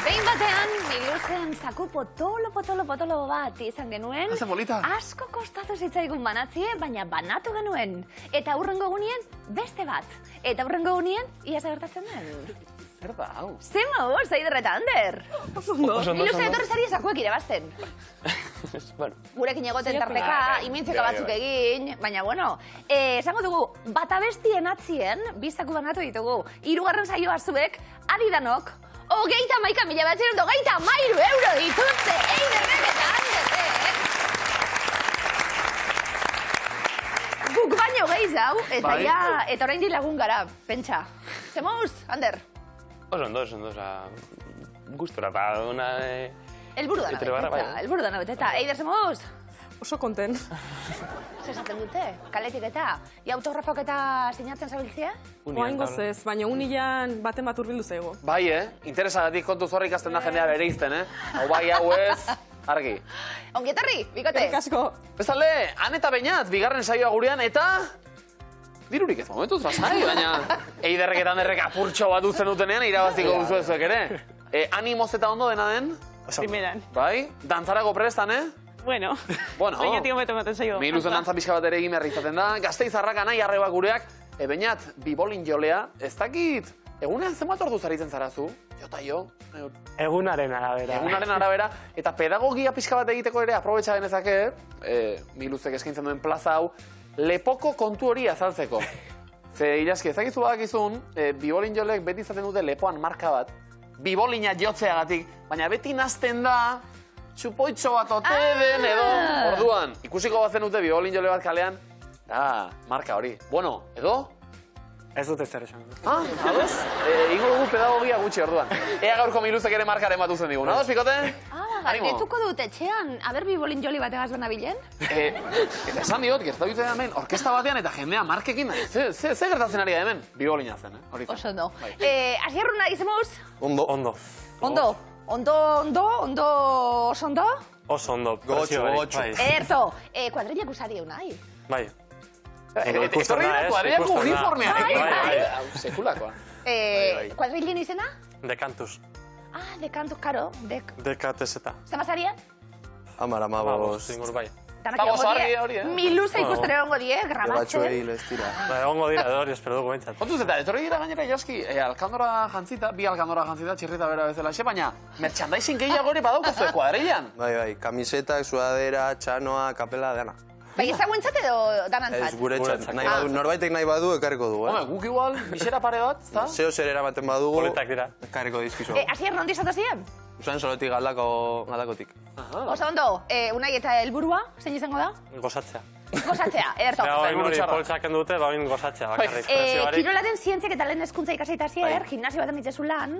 Behin batean, Miluzen zaku potolo bat izan genuen. Haze bolita. Asko kostatu zitzaigun banatzie, baina banatu genuen. Eta hurrengo gunien, beste bat. Eta hurrengo gunien, ia gertatzen den. Zer da, hau? Zema hor, Zaiderreta, Ander. Miluzen etorri zari zakuek irabazten. Gurekin egoten tarteka, imintzeka batzuk egin, baina bueno, esango dugu, bat abestien atzien, bizaku banatu ditugu, 3. saioa zuek, adidanok, 31.923 euro dituzte, Eiderrek eta Anderrek. Guk baino gehiago, eta ja, eta orain lagun gara, pentsa. Zemuz, Ander? Oso ondo, gustora, eta una... Elburu dana beteta, Eider, zemuz? Oso konten. Zesaten dute, kaletik eta, autografok eta sinatzen zabiltzia? Oaingoz ez, baina unilan baten bat urbildu zaigu. Bai, interesagatik kontu zorra ikasten da jendea bere izten, Hau bai, hau ez, argi. Ongietarri, bikote? Kasko. Bestalde, han eta Beñat, 2. saioa gurean, eta... Dirurik ez momentuz, lasai, baina... Eiderrek eta Anderrek apurtxo bat duzen dutenean, irabaztiko duzu ezuek ere. Animoz eta ondo dena den? Primeran. Bai, dantzarako prestan, Bueno, Beñatik hobeto ematen zaio. Miluzen dantza pixka bat ere egin behar izaten da. Gasteizarrak anai arreba gureak, Beñat, bibolin jolea, ez dakit, egunean zenbat ordu zaritzen zarazu? Jota jo? Egunaren arabera. Egunaren arabera, eta pedagogia pixka bat egiteko ere aprobetxa genezake, Miluzek eskaintzen duen plaza hau, lepoko kontu hori azaltzeko. Ze iraski, ezakizu badakizun, bibolin jolek beti izaten dute lepoan marka bat, bibolina jotzeagatik, baina beti nazten da, txupoitxo bat ote den edo, orduan, ikusiko batzen dute bibolin jole bat kalean, marka hori. Bueno, edo? Ez dute zer esan. Ados? Ingo dugu pedagogia gutxi orduan. Ea gaurko Miluzek ere markaren bat uzen digun. Ados, pikote? Galdetuko dut etxean, aber bibolin joli bategaz benabilen? Eta esan diot, gertatu dute hemen, orkesta batean eta jendea markekin nahi. Ze gertatzen ari da hemen? Bibolina zen, Oso ondo. Asierruna, izemuz? Ondo. Ondo, oso ondo? Oso ondo. Gotxo. Erto, kuadrilak usari eunai. Bai. Etorri da kuadrilako uniformearekin. Bai. Sekulakoa. Kuadrilien izena? Dekantuz. Dekantuz, karo. Dekatezeta. Zemazarien? Amara, mabos. Zingur bai. Miluza ikusten egongo die, grabatzen. Batxuei lestira. Egongo dira, hori espero dugu behintzat. Kontuz eta, etorri dira gainera jaski, alkandora jantzita, bi alkandora jantzita, txirrita bera bezala xe, baina merchandising gehiago ere badaukazu kuadrilan. Bai, kamisetak, sudadera, txanoa, kapela, dana. Bai, ezaguentzat edo danantzat? Ez gure txat, norbaitek nahi badu, ekarriko du, Home, guk igual, bisera pare bat, ezta? Zeo zer eramaten badugu, Politak dira. ekarriko dizkizu. Asier, nondi zatazien? Usain solotik galdakotik. Oso ondo, Unai eta helburua, zein izango da? Gozatzea. Gozatzea, ederto. Hori poltsak dute, bain gozatzea bakarrik. Kirolaten zientziak eta lehen hezkuntza ikaseita zier, gimnasio baten ditzezu lan,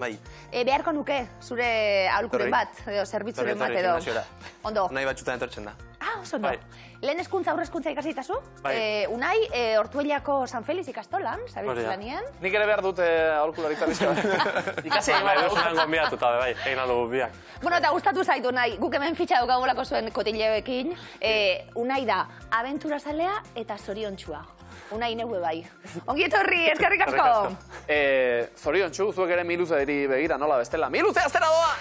beharko nuke zure aholkuren bat, edo zerbitzuren bat edo. Ondo. Nahi batxutan etortzen da. Oso ondo. Lehen hezkuntza, aurrezkuntza ikasitazu? Unai, Ortuellako San Feliz ikastolan, zabitzu lanien? Nik ere behar dute aholkularitza bizka. Ikasi egin behar dut. Zuren gonbiatuta, bai, egin aldugu biak. Bueno, eta gustatu zaitu, Unai, guk hemen fitxa daukagolako zuen kotileoekin. Unai da, abenturazalea eta zoriontxua. Unai neue bai. Ongi etorri, eskerrik asko! Zoriontxu, zuek ere Miluzeri begira, nola bestela. Miluze, aztera doa!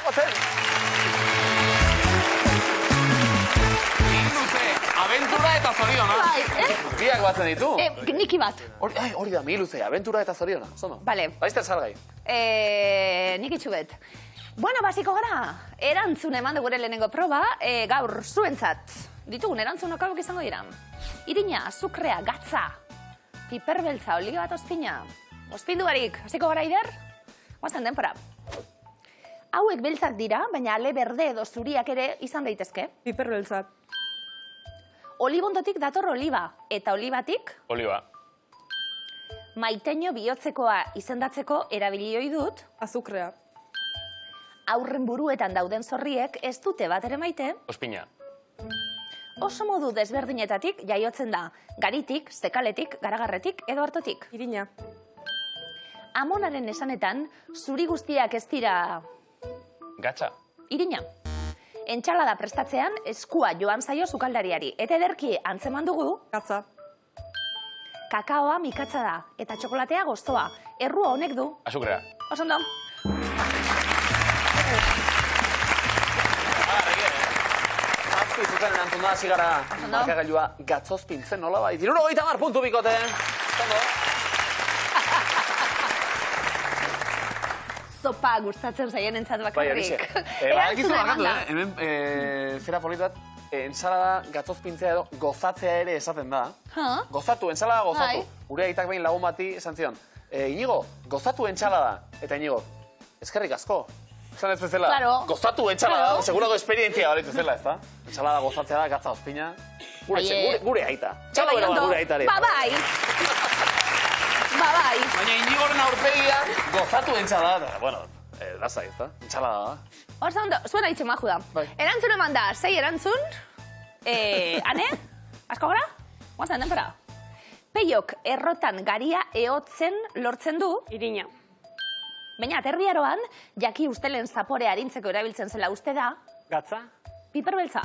Aventura eta zoriona. Biak batzen ditu. Niki bat. Hori da, Miluze, aventura eta zoriona. Zono? Bale. Baizter salgai. Nik itxuget. Bueno, basiko gara. Erantzun eman dugu lehenengo proba, gaur zuentzat. Ditugun erantzunok hauek izango dira. Irina, azukrea, gatza. Piperbeltza, oligo bat ozpina. Ozpindu barik, hasiko gara Eider? Guazen denpora. Hauek beltzak dira, baina ale berde edo zuriak ere izan daitezke. Piperbeltzak. Olibondotik dator oliba, eta olibatik? Oliba. Maiteño bihotzekoa izendatzeko erabilioi dut? Azukrea. Aurren buruetan dauden zorriek ez dute bat ere maite? Ospina. Oso modu desberdinetatik jaiotzen da, garitik, zekaletik, garagarretik edo hartotik. Irina. Amonaren esanetan, zuri guztiak ez dira... Gatza. Irina. Entxalada prestatzean, eskua joan zaio sukaldariari. Eta ederki antzeman dugu... Gatza. Kakaoa mikatza da, eta txokolatea gozoa. Errua honek du. Azukrea. Oso ondo. Ondo, hasi gara, markagailua gatzozpintzen, nola bai. 70 puntu bikote. Ondo. Zopa gustatzen zaien entzat Bai, bakarrik. Badakizu markatu, hemen zera politat, ensalada gatzozpintzea edo gozatzea ere esaten da. Gozatu, ensalada gozatu. Gure aitak behin lagun bati esan zion, Inigo, gozatu entsalada. Eta Inigo, eskerrik asko. Esan ez bezala, gozatu entsalada, segurako esperientzia balitu zela, ez da? Entsalada gozatzea da, gatza ozpina. Gure aita. Txalo bera gure aitare. Babai. Babai. Baina Inigoren aurpegia gozatu entsalada. Bueno, lasa ez da, entsalada da. Horza ondo, zuena itxe maju da. Erantzun eman da, 6 erantzun. Ane, asko gara? Guazen, denpera. Peiok errotan garia ehotzen lortzen du. Irina. Baina, aterbiaroan, jaki ustelen zapore arintzeko erabiltzen zela uste da. Gatza? Piperbeltza.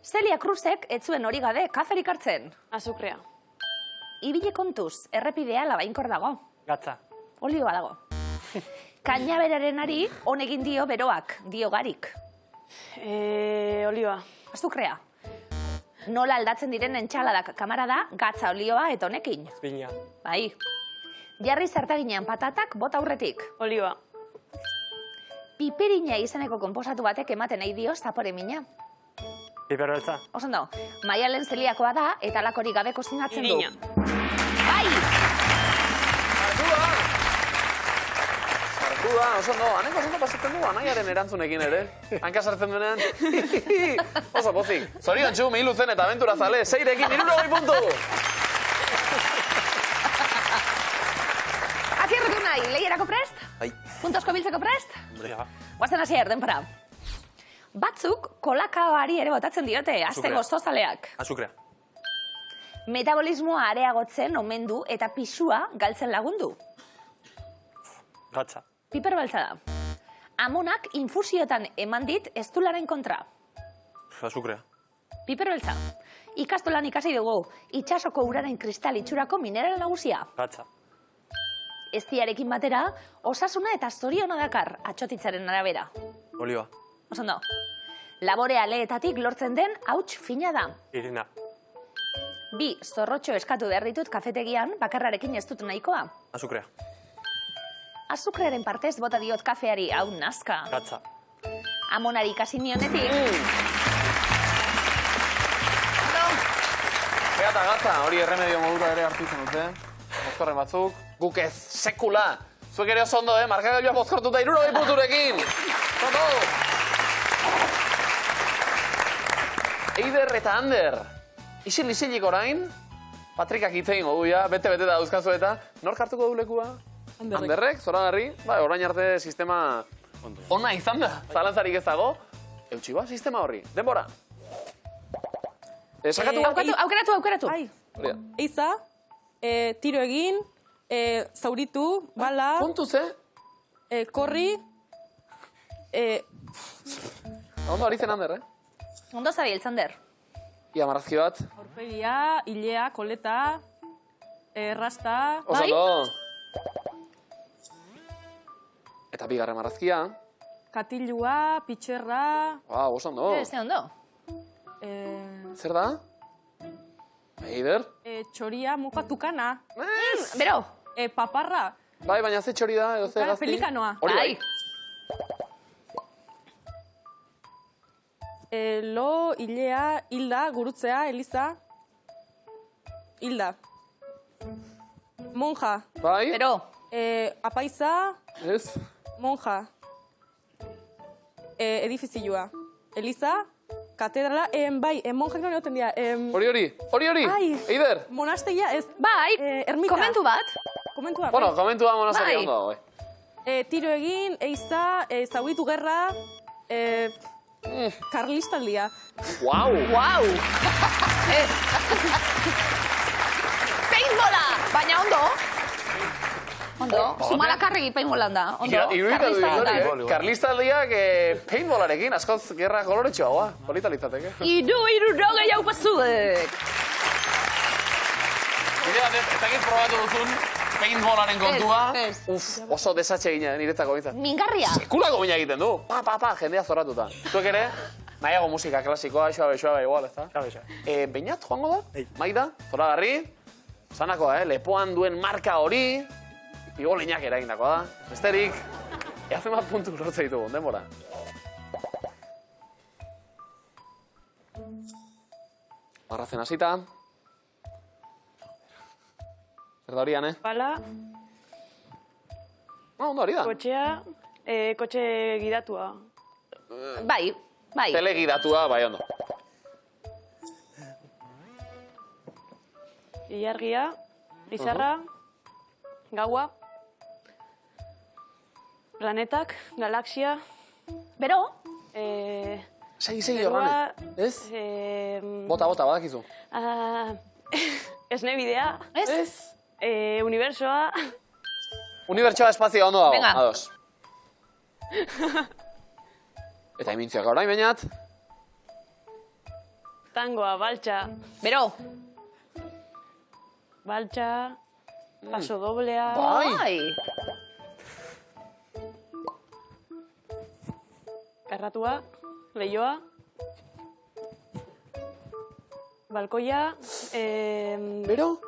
Celia Cruzek ez zuen hori gabe kaferik hartzen. Azukrea. Ibile kontuz, errepidea labainkor dago. Gatza. Olioa dago. Kainaberaren honegin dio beroak, dio garik. Olioa. Azukrea. Nola aldatzen diren entxaladak kamarada, gatza olioa eta honekin. Bina. Bai. Jarri zartaginean patatak bota aurretik. Olioa. Piperina izeneko konposatu batek ematen nahi dio zapore mina. Piperbeltza. Osondo, maialen zeliakoa da eta lakorik gabe kozinatzen du. Irina. Bai! Sartu da, osondo, aneko osondo pasatzen du, anaiaren erantzunekin ere. Hanka sartzen duenean. Oso pozik. Zorion txu, mihilu zen eta aventura zale, 6rekin 70 puntu! Akierretu nahi, lehierako prest? Bai. Puntosko biltzeko prest? Ja. Guazen hasier, denpora. Batzuk kolakaoari ere botatzen diote, azten gozozaleak. Azukrea. Metabolismoa areagotzen omendu eta pisua galtzen lagundu. Gatza. Piperbeltza da. Amonak infusiotan eman dit eztularen kontra. Azukrea. Piperbeltza. Ikastolan ikasi dugu, itsasoko uraren kristal itxurako mineral nagusia. Gatza. Eztiarekin batera, osasuna eta zoriona dakar atxotitzaren arabera. Olioa. Osondo. Labore aleetatik lortzen den hauts fina da. Irina. 2 zorrotxo eskatu behar ditut kafetegian, bakarrarekin ez dut nahikoa. Azukrea. Azukrearen partez bota diot kafeari, hau nazka. Gatza. Amonari ikasi nionetik. Eta gatza, hori erremedio modura ere hartu izan dute. Mozkorren batzuk. Guk ez, sekula. Zuek ere oso ondo, markagailua mozkortuta 70 punturekin. Ondo! Eider eta Ander. Isil-isilik orain. Patrikak hitz egin modu ja, bete-bete da dauzkazu eta. Nork hartuko du lekua? Anderrek, zoragarri. Ba, orain arte sistema ona izan da. Zalantzarik ez dago. Eutsi ba, sistema horri. Denbora. Sakatu. Aukeratu. Ai, eiza, tiro egin, zauritu, bala, Kontuz, korri, Ondo ari zen Ander, Ondo zabil, Zander. Ia marrazki bat. aurpegia, ilea, koleta, rasta, Oso ondo. Eta bigarren marrazkia. katilua, pitxerra, Oso ondo. Ze ondo. Zer da? Eider? txoria, muka, tukana, Bero. paparra, Bai, baina ze txori da, edo ze gazti? pelikanoa. Hori bai. Lo, ilea, hilda, gurutzea, eliza, hilda. Monja, Bai? Bero. apaiza, Ez? monja. Edifizioa. Eliza, katedrala, bai, monjak non egoten dira. Hori! Ai. Eider! Monastegia ez... Bai, ermita. komentu bat. Komentua, Bueno, komentu da monasteri Bai. ondo, bai. tiro egin, eiza, zauritu gerra, karlistaldia. Guau! Guau. Paintbola, baina ondo. Ondo, Zumalakarregi paintbolan da. Ondo, Irudikatu karlistaldetan. hori, Karlistaldiak paintballarekin, askoz gerra koloretxoa, polita litzateke. Iru gehiago zuek. Bide bat ez dakit probatu duzun paintballaren kontua. Ez. Oso desatxe gina niretzako bintzat. Mingarria. Sekulako mina egiten du. Pa, jendea zorratuta. Zuek ere, Nahiago musika klasikoa, xoabe, igual, ez da? Xabe. Beñat joango da? Maida, Zoragarri, zanakoa, lepoan duen marka hori, igolinak eragindakoa da. Besterik, zenbat puntu lortze ditugu, denbora. Barrazen hasita. Zer da horian, Bala, Ondo hori da. kotxea, kotxe gidatua. Bai. Telegidatua, bai, ondo. Ilargia, izarra, gaua, planetak, galaxia, Bero? Segi, horran. Ez? Bota, badakizu. Esne bidea, Ez? unibersoa, Unibertsoa espazioa ondo dago, Venga. ados. Eta imintziak orain, Beñat. tangoa, baltsa, Bero? baltsa, paso doblea, Bai. erratua, leioa, balkoia, Bero?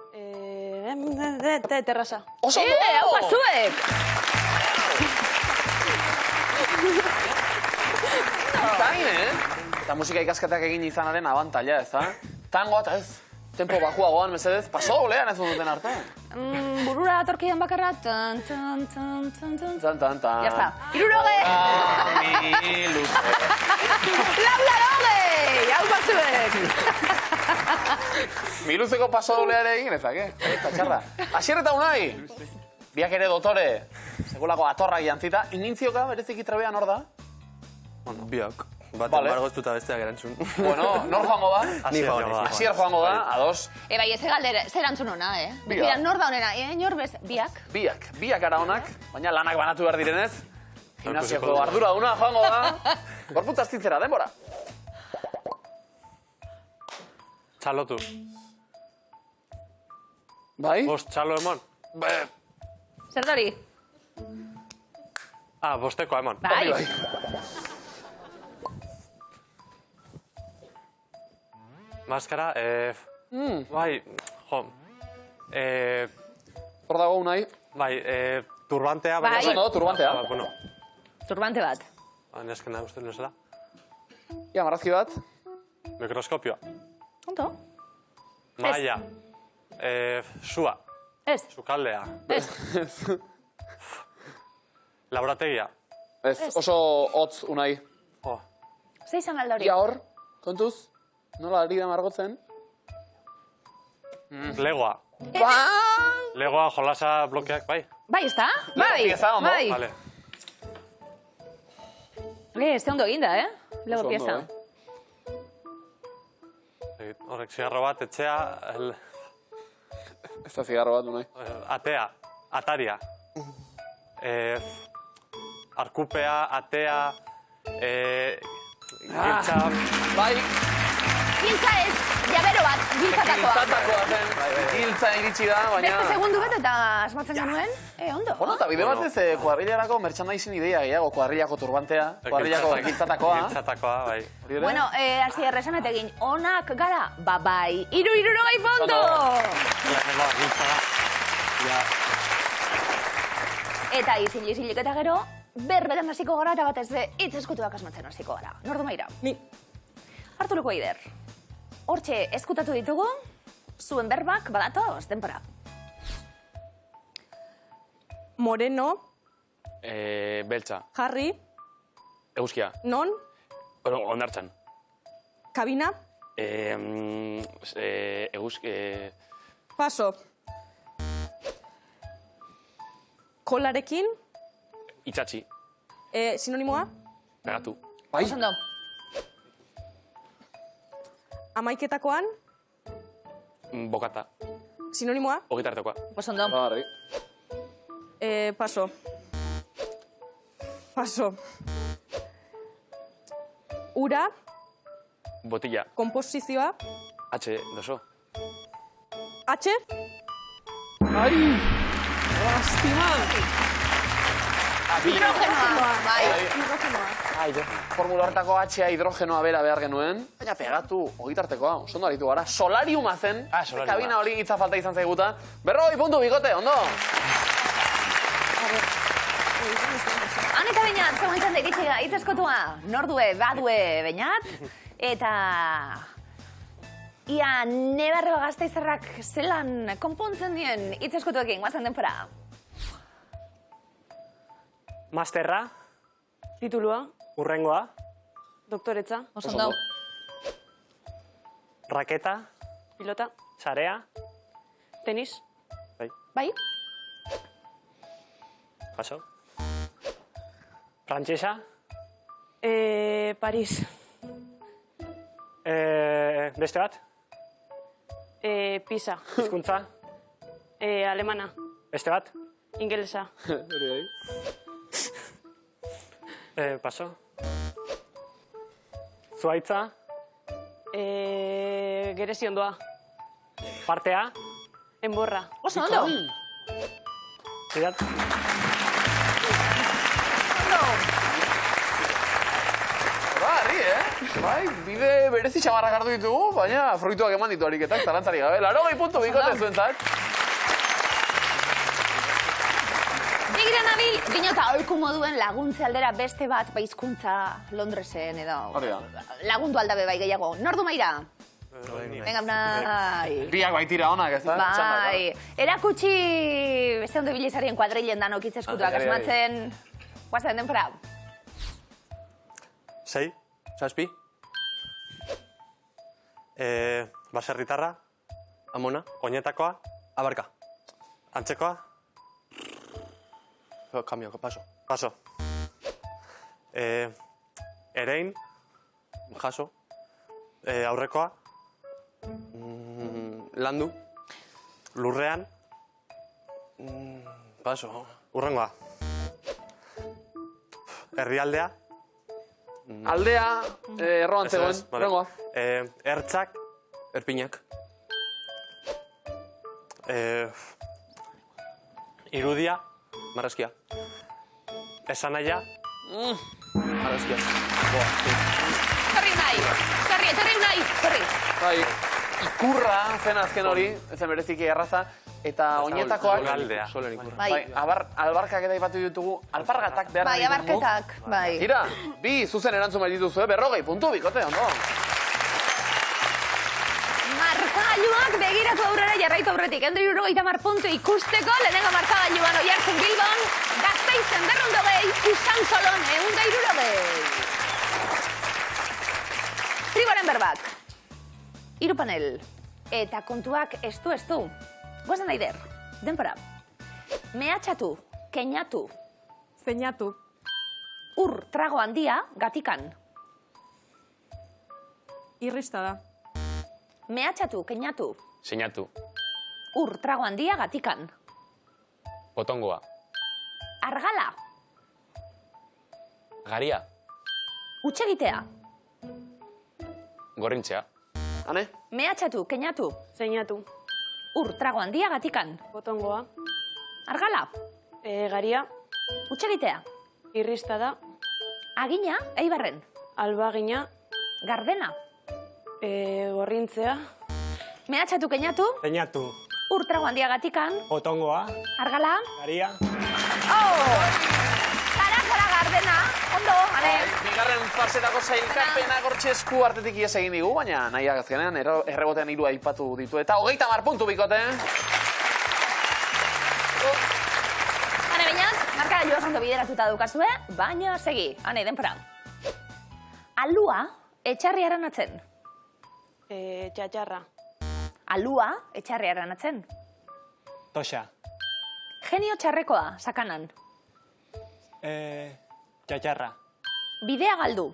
terraza. Oso ondo! Hau zuek! Zain, Eta musika ikasketak egin izanaren abantaila, ez da? Tangoa eta ez. Tempo bajuagoan, mesedez, paso doblean ez duten arte. Burura atorkidan bakarra. Tan, tan, tan, tan, tan. Tan. Ya está. Iruroge! Mi luze. Laurogei! Hau zuek! Mi luzeko paso doblea ere egin ezak, Eta txarra. Asier eta Unai! Biak ere dotore. Segulako atorrak jantzita. Inintzioka bereziki trebean hor da? Biak. Bat Vale. embargo ez dut besteak erantzun. Bueno, nor joango da? Ni joan. Asier joango da, ados. Bai, ez galdera, zer antzun hona, Bira, nor da honena, nor bez, biak? Biak ara honak, baina lanak banatu behar direnez. Gimnasioko ardura duna joango da. Gorputz astintzera, denbora. Txalotu. Bai? Bost txalo emon. Zer dori? Bosteko emon. Bai. Maskara, bai, jo. Hor dago Unai. Bai, turbantea, Bai. baina... Oso, turbantea. Bueno, Turbante bat. neskena uste nesela. Ia, marrazki bat. Mikroskopioa. Ondo? Maia. Sua. Ez. Sukaldea. Ez. Laborategia. Ez, oso hotz Unai. Jo. Ze izan galda hori? Ia hor, kontuz, nola ari da margotzen? Legoa. Ba! Legoa jolasa blokeak, bai. Bai, ez da? Bai. pieza, ondo. Bai. Vale. Ez ondo eginda, Lego Oso ondo, pieza. Horrek zigarro bat, etxea, Ez da zigarro bat Unai. atea, ataria. Arkupea, atea, giltza... Bai, Giltza ez, jabero bat, giltzatakoa. giltzatakoa zen. Giltza iritsi da, baina... Beste segundu bat eta asmatzen genuen. Ondo. Bueno, eta bide batez, kuadrillarako merchandising idea gehiago, kuadrillako turbantea, kuadrillako giltzatakoa. Giltzatakoa, bai. Hori ere? Bueno, hasi erresanet egin, onak gara, bai. 360 punto! Lehenengoa, giltza da. Ja, Eta izilik eta gero, berbetan hasiko gara eta batez hitz eskutuak asmatzen hasiko gara. Nordu maira. Ni. Arturuko Eider. Hortxe eskutatu ditugu, zuen berbak badatoz denbora. Moreno, Beltza, jarri, eguzkia, non, ondartzan. kabina, paso. Kolarekin, Itxatxi, sinonimoa, pegatu. Bai, Oso ondo. amaiketakoan, Bokata, sinonimoa, ogitartekoa. Oso ondo. barri. paso. Paso. Ura, Botilla, komposizioa, H, doso. H, Ai! Lastima! Hidrogenoa, bai. Formula horretako H-a hidrogenoa bera behar genuen. Baina pegatu, ogitartekoa, oso ondo aritu gara. Solariuma zen. Solariuma. Kabina hori hitza falta izan zaiguta. 40 puntu, bikote, ondo! Haneka bainat, zegoen degitxega, itzeskotua, nordue, badue bainat, eta ia nebarro Gasteizarrak zelan konpontzen dien itzeskotuekin, guazen denpora. Masterra, titulua, Urrengoa. doktoretza, Oso ondo. Raketa. pilota, Sarea. tenis, Bai? Paso. Frantsesa. Paris, Beste bat. Pisa, Hizkuntza. alemana, Beste bat. ingelesa, Paso. Zuaitza. gerezi ondoa, Partea. enborra, Oso ondo. Zidat. Harri, Bai, bide berezi txamarrak hartu ditugu, baina fruituak eman ditu ariketak, zalantzari gabe. 80 puntu, bikote zuentzat. Nigira nabil, dinota aholku moduen laguntze aldera beste bat baizkuntza Londresen edo. Hori da. Lagundu aldabe bai gehiago. Nordu maira? Venga, bai. Biak baitira onak, ez da? Bai. Erakutsi beste ondo bilizarien kuadrilen danok itzeskutuak Bai, bai, bai. asmatzen. Guazen denpora. 6. 7. Baserritarra. Amona. Oinetakoa. Abarka. Antzekoa. Cambio, paso. Paso. Erein. Jaso. Aurrekoa. Landu. Lurrean. Paso. Urrengoa. Herrialdea. Aldea, erroan Eso zegoen, es, vale. rengoa. Ertzak. Erpiñak. Irudia. Marraskia. Esanaia. Marraskia. Torri unai. Bai, ikurra zen azken hori, zen bereziki erraza, eta oinetakoak... Lurraldea. Solen ikurra. Bai, albarkak eta ipatu ditugu, alpargatak behar Bai, ditugu. abarketak. Bai. Tira, bi zuzen erantzun behar dituzu, 40 puntu, bikote, ondo. Markagailuak begiratu aurrera jarraitu aurretik. Endri 70 puntu ikusteko, lehenengo markagailuan Oiartzun Bilbon, Gasteizen 220, Usansolon 160. Triboren berbak. Hiru panel. Eta kontuak estu. Guazen aider. Denpora. Mehatxatu, keinatu, Zeinatu. ur trago handia, gatikan. Irrista da. Mehatxatu, keinatu, Sinatu. ur trago handia, gatikan. Potongoa. Argala, Garia. utxegitea. Gorrintzea. Hane? Mehatxatu, keinatu, zeinatu, ur trago handia, gatikan. botongoa, Argala, garia, utxegitea. irrista da, Agina, Eibarren. albagina, Gardena. gorrintzea, Mehatxatu, keinatu, Zeinatu. ur trago handia, gatikan. Otongoa. Argala. Garia. Zara, Gardena. Ondo, hane. Bigarren fasetako sailkapena gortxe esku artetik ies egin digu, baina nahiak azkenean errebotean 3 aipatu ditu. Eta 30 puntu bikote. Hane, bainat, markagailua oso ondo bideratuta daukazue, baina segi. Hane, denpora. Alua, etxarri aranatzen. txatxarra, Alua, etxarri aranatzen. Toxa. Genio txarrekoa, sakanan. Txatxarra. Bidea galdu.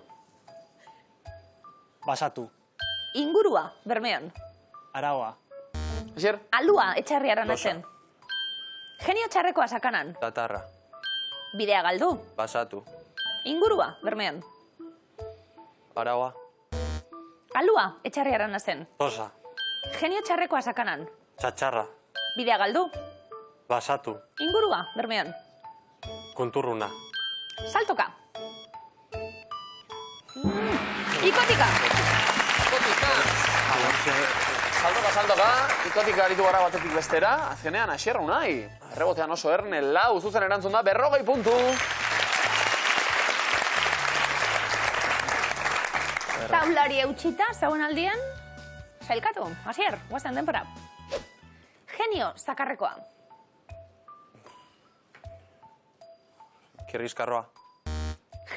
Basatu. Ingurua, Bermeon. Araua. Asier? Alua, etxarri aranatzen. Genio txarrekoa, sakanan. Tatarra. Bidea galdu. Basatu. Ingurua, Bermeon. Araua. Alua, etxarri aranatzen. Tosa. Genio txarrekoa, sakanan. Txatxarra. Bidea galdu. Basatu. Ingurua, Bermeon. Kunturruna. Saltoka. Ikotika. Saltoka, ikotika aritu gara batetik bestera, azkenean Asier Unai. Errebotean oso erne, lau zuzen erantzun da, 40 puntu. Taulari eutxita, zauen aldian, sailkatu, Asier, guazen denpora. Genio zakarrekoa. Kirrizkarroa.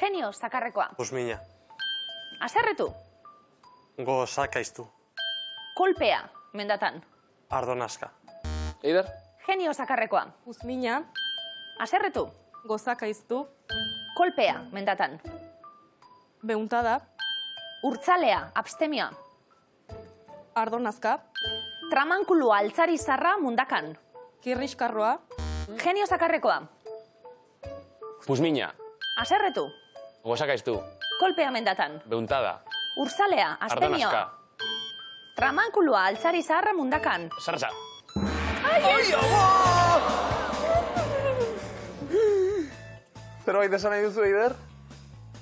Genio zakarrekoa. Usmina. Aserretu. Gozakaiztu. Kolpea, mendatan. Ardonaska. Eider? Genio zakarrekoa. Uzmina, Aserretu. gozakaiztu, Kolpea, mendatan. beuntada, Urtzalea, abstemioa. ardonazka, Tramankulua altzari zarra mundakan. kirriskarroa, Genio zakarrekoa. Puzmina. Aserretu. Gozakaiztu. Kolpea, mendatan. Beuntada. Urzalea, abstemioa. Ardonaska. Tramankulua altzari zarra mundakan. Sarsa. Zerbait esan nahi duzu, Eider?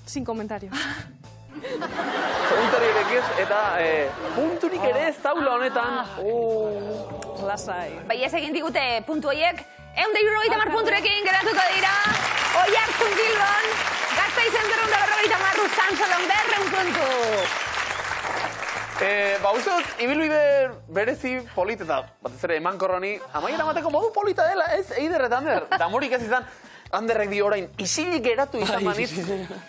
sin comentarios. Punturik ere ez, eta punturik ere ez taula honetan. Lasai. Bai, ez egin digute puntu horiek, 150 punturekin geratuko dira. Oiartzun Bilbon, Gasteizen 250, Sansolon 200 puntu. Uste dut, ibilbide berezi polit eta batez ere emankorroni, amaiera mateko modu polita dela, ez, Eider eta Ander. Damorik ez izan, Anderrek dio orain, isilik geratu izan banitz.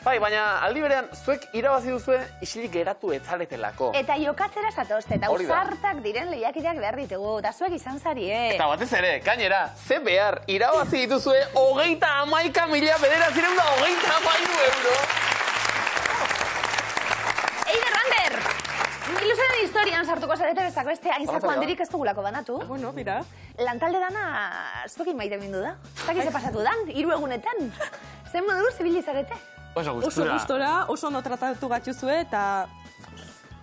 Bai, baina aldi berean, zuek irabazi duzue, isilik geratu etzaletelako. Eta jokatzera zatozte, eta Hori da. ausartak diren lehiakideak behar ditugu, eta zuek izan zarie. Eta batez ere, gainera, ze behar, irabazi dituzue, 39.933 euro. Eider, Ander! Ilusionen historian sartuko zarete bezak beste aintzako Horrela da. handirik ez dugulako banatu. Bueno, mira. Lantalde dana, zuekin maite bindu da. Ez dakiz pasatu dan, 3 egunetan. Zen modu zibili zarete. Oso Oso gustura. gustora, oso ondo tratatu gatuzue eta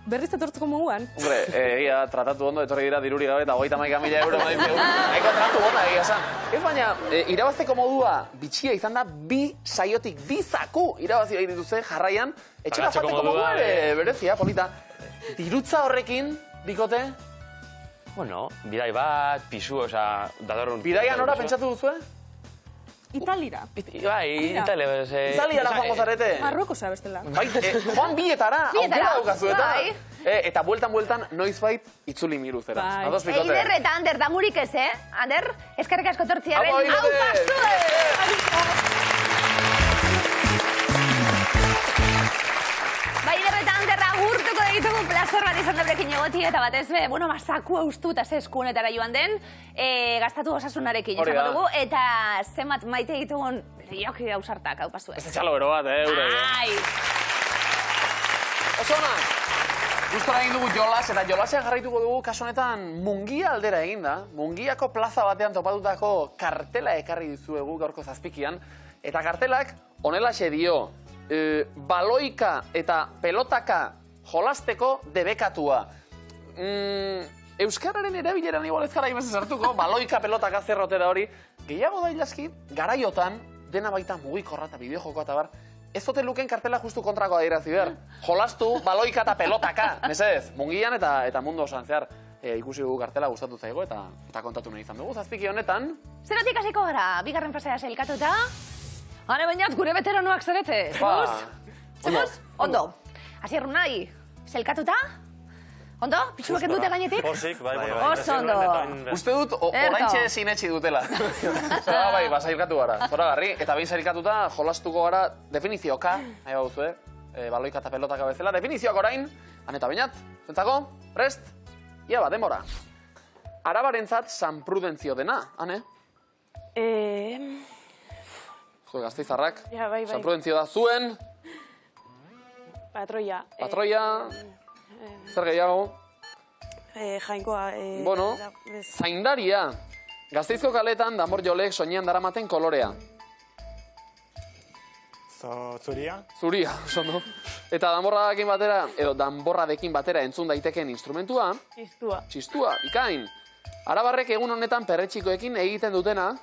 berriz etortzeko moduan. Hombre, egia tratatu ondo, etorri dira diruri gabe eta 39.000 euro baditzu. Nahiko tratu ona egia esan. Ez baina, irabazteko modua bitxia izan da, 2 saiotik 2 zaku irabazi bai dituzte jarraian. Etxera Pagatzeko joateko modua, modua berezia, polita. Dirutza horrekin, bikote, Bueno, bidai bat, pisu, oza, datorun... bidaia nora pentsatu duzue? Italira. Bai, Mira. Italia, Italiara joango zarete. Marrokosa bestela. Bai, joan bietara, Bietara, aukera daukazu eta. bai. Eta bueltan noizbait itzuli miruzera. Bai. Ados, bikote? Eider eta Ander, damurik ez, Ander, eskerrik asko tortziaren. Apo, bikote! Bai, Eider eta Ander, agurtuko ditugu plazer bat izan dabrekin egoti, eta batez be, bueno, masaku haustu eta eskuunetara joan den, gastatu osasunarekin Hori izango da. dugu, eta zenbat maite ditugun, joki ausartak, hau pasue. Ez etxalo bero bat, eure. Ai! Oso ona! Gustora egin dugu jolas, eta jolasean jarraituko dugu kasu honetan Mungia aldera eginda. Mungiako plaza batean topatutako kartela ekarri dizuegu gaurko zazpikian. Eta kartelak honelaxe dio, baloika eta pelotaka jolasteko debekatua. Euskararen erabileran igual ez gara imez sartuko, baloika pelotaka zerrotera hori. Gehiago da ilaski, garaiotan, dena baita mugikorra eta bideojokoa eta bar, ez zote luken kartela justu kontrako adierazi behar. Jolastu, baloika eta pelotaka, mesedez, Mungian eta mundu osoan zehar. Ikusi dugu kartela gustatu zaigo eta kontatu nahi izan dugu. Zazpiki honetan, Zeratik hasiko gara, bigarren fasea sailkatuta. Hane bainat, gure veteranoak zarete. Zemuz? Zemuz? Ondo. Asier Unai, sailkatuta? Ondo? Pitxuak dute gainetik? Posik, bai, bueno. Oso ondo. uste dut oraintxe sinetxi dutela. Zora bai, sailkatu gara. Zora garri, eta behin sailkatuta jolastuko gara definizioka, nahi baduzu, baloika eta pelotaka bezala. Definizioak orain, han eta bainat, zentzako, prest, ia bat, denbora. Arabarentzat San Prudentzio dena, hane? Zue Gasteizarrak, Ja, bai, bai. San Prudentzio da zuen, Patroia. patroia, zer gehiago, Jainkoa. bueno, zaindaria. Gasteizko kaletan Danbor Jolek soinean daramaten kolorea. Zuria? Zuria, oso no. Eta danborradekin batera, edo danborradekin batera entzun daiteken instrumentua, Txistua. txistua, bikain. Arabarrek egun honetan perretxikoekin egiten dutena,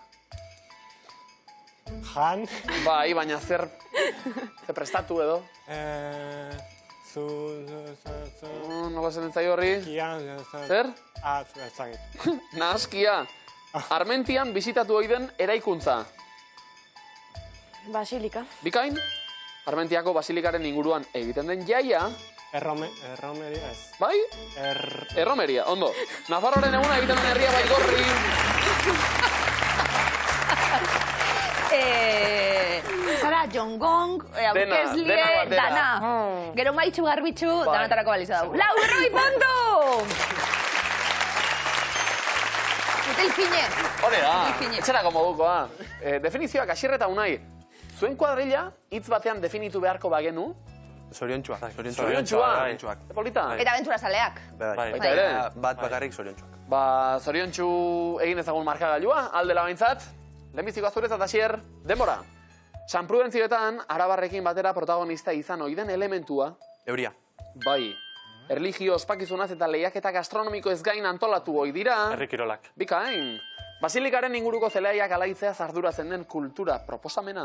Jan. Bai, baina zer prestatu edo. Nola zen entzai horri? Zer? Ezagit. Nahaskia. Armentian bizitatu ohi den eraikuntza. Basilika. Bikain, Armentiako basilikaren inguruan egiten den jaia, Erromeria ez. bai? Erromeria, ondo. Nafarroaren eguna egiten den herria bai gorri. Zara, jongong, aurkezlie, dena batera. dana. Gero maitxu garbitxu, Bai. danatarako balizu dago. Lau, berroi, puntu! Utel fine. Hore da, Fine. etxerako modukoa. Definizioak asierreta unai. Zuen kuadrilla, hitz batean definitu beharko bagenu. Zoriontsuak. Zoriontsuak. Polita. Eta abentura zaleak. Bai. Baita ere. Bat bakarrik zoriontsuak. Ba, zoriontsu egin ezagun markagailua, aldela baintzat. Lehenbiziko azuretzat asier, denbora. San Prudentzioetan, arabarrekin batera protagonista izan ohi den elementua. Euria. Bai, erlijio ospakizunaz eta lehiaketa gastronomiko ez gain antolatu ohi dira. Herrikirolak. Bikain, basilikaren inguruko zelaiak alaitzea arduratzen den kultura proposamena.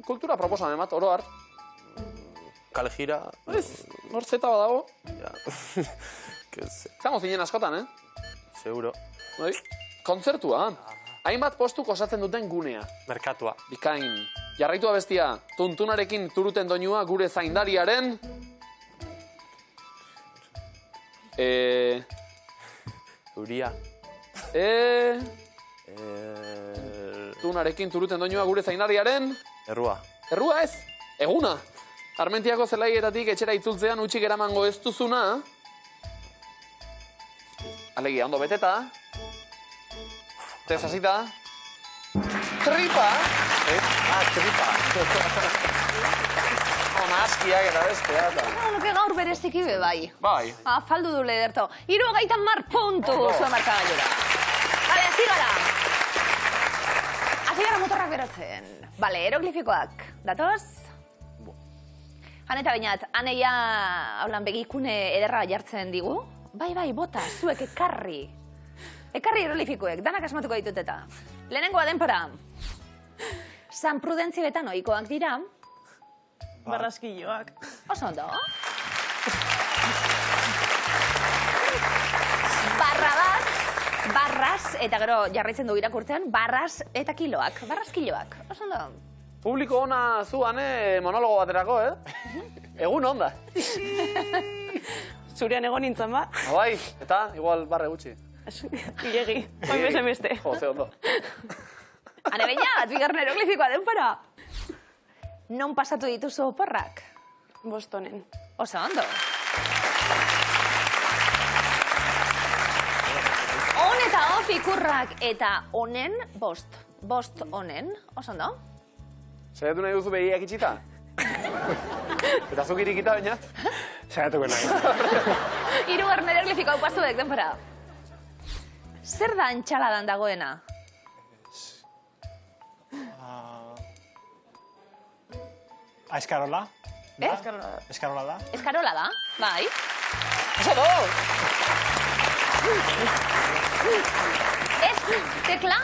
Kultura proposamen bat, oro har. Kalejira. Ez, hor zeta badago. Ja. Zango zinen askotan, Seguro. Bai. Kontzertua. Hainbat postuk osatzen duten gunea. Merkatua. Bikain, jarraitua bestia, tuntunarekin turuten doinua gure zaindariaren... Euria. Tunarekin turuten doinua gure zaindariaren... Errua. Errua ez, eguna. Armentiako zelaietatik etxera itzultzean utxik eramango ez duzuna. Alegia, ondo beteta. Tezazita. Tripa. Tripa. Nahazkiak eta bestea. Nuke gaur bereziki be bai. Bai. Faldu du lederto. 70 puntu zua markagailura. Bale, hasi gara. Hasi gara motorrak berotzen. Bale, eroglifikoak. Datoz? Han eta bainat, aneia haulan begikune ederra jartzen digu. Bai, bota, zuek ekarri. Ekarri eroglifikoek, danak asmatuko ditut eta. Lehenengoa denpora. San Prudentzioetan ohikoak dira. Barraskilloak. Oso ondo. Barras, eta gero jarraitzen du irakurtzen, barras eta kiloak. Barraskiloak. Oso ondo. Publiko ona zuan, monologo baterako, Egun onda. Zurean egon nintzen ba. Bai, eta igual barre gutxi. Ilegi. Oin bezen beste. Jo, ze ondo. Hane bainat, bigarren eroglifikoa denpora. Non pasatu dituzu oporrak? Bostonen. Oso ondo. On eta off ikurrak eta onen bost. Bost onen. Oso ondo. Zaiatu nahi duzu begiak itxita? Eta zuk irikita baina? Saiatuko nahi. Hirugarren eroglifikoa pazuek denpora. Zer da antxaladan dagoena? Eskarola. Eskarola da. Eskarola da, bai. Oso do! Tekla,